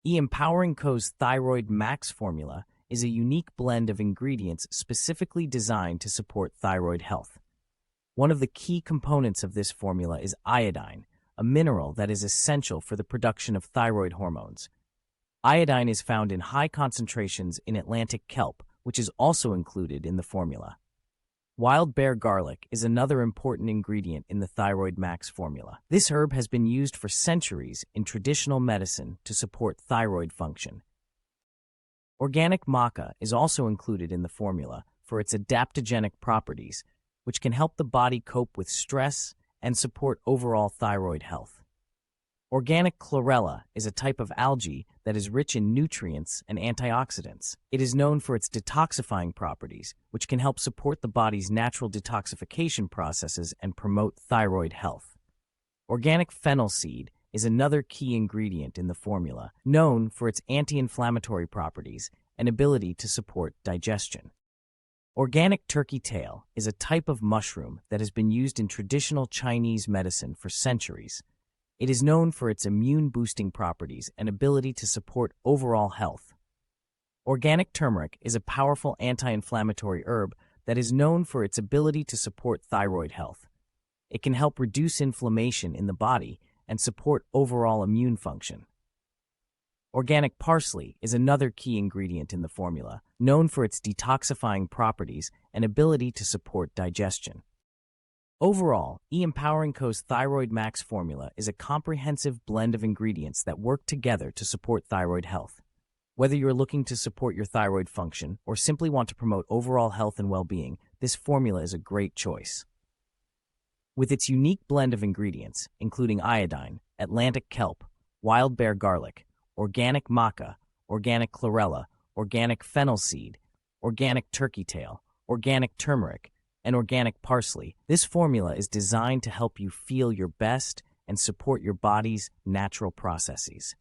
Empowering Co.'s Thyroid Max formula is a unique blend of ingredients specifically designed to support thyroid health. One of the key components of this formula is iodine, a mineral that is essential for the production of thyroid hormones. Iodine is found in high concentrations in Atlantic kelp, which is also included in the formula. Wild bear garlic is another important ingredient in the Thyroid Max formula. This herb has been used for centuries in traditional medicine to support thyroid function. Organic maca is also included in the formula for its adaptogenic properties, which can help the body cope with stress and support overall thyroid health. Organic chlorella is a type of algae that is rich in nutrients and antioxidants. It is known for its detoxifying properties, which can help support the body's natural detoxification processes and promote thyroid health. Organic fennel seed is another key ingredient in the formula, known for its anti-inflammatory properties and ability to support digestion. Organic turkey tail is a type of mushroom that has been used in traditional Chinese medicine for centuries. It is known for its immune-boosting properties and ability to support overall health. Organic turmeric is a powerful anti-inflammatory herb that is known for its ability to support thyroid health. It can help reduce inflammation in the body and support overall immune function. Organic parsley is another key ingredient in the formula, known for its detoxifying properties and ability to support digestion. Overall, Empowering Co.'s Thyroid Max formula is a comprehensive blend of ingredients that work together to support thyroid health. Whether you're looking to support your thyroid function or simply want to promote overall health and well-being, this formula is a great choice. With its unique blend of ingredients, including iodine, Atlantic kelp, wild bear garlic, organic maca, organic chlorella, organic fennel seed, organic turkey tail, organic turmeric, and organic parsley, this formula is designed to help you feel your best and support your body's natural processes.